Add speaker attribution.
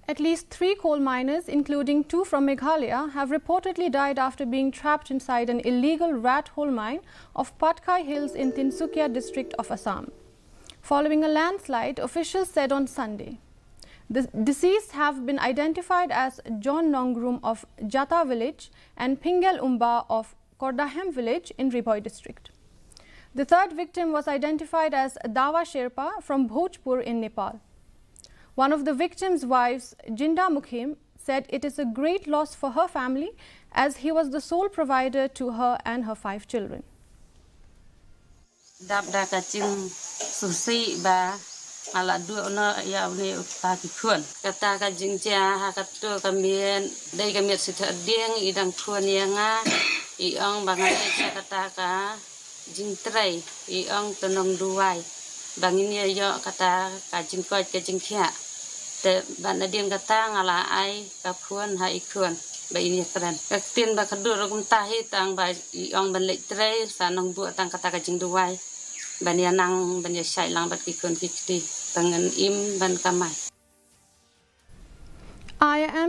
Speaker 1: At least 3 coal miners, including 2 from Meghalaya, have reportedly died after being trapped inside an illegal rat hole mine of Patkai Hills in Tinsukia district of Assam. Following a landslide, officials said on Sunday. The deceased have been identified as John Nongrum of Jata village and Pingel Umba of Kordahem village in Ri-Bhoi district. The third victim was identified as Dawa Sherpa from Bhojpur in Nepal. One of the victims' wives, Jinda Mukhim, said it is a great loss for her family as he was the sole provider to her and her 5 children.
Speaker 2: Ala dua ona ya uni pagi kuan kata ka jingja ha katu kamien dai kamien sita dieng idang kuan yanga iong bangan kata ka jingtrai iong tenong duai bangin ya kata ka jingkoi ka jingkhia te ban dieng kata ngala ai ka kuan ha ikuan ba ini keren ka tin ba kadu rogum tahi tang ba iong ban lek trai sanong bu tang kata ka jingduai ban nang ban sai lang bat kikun kikti tangan im ban kamai.
Speaker 1: I am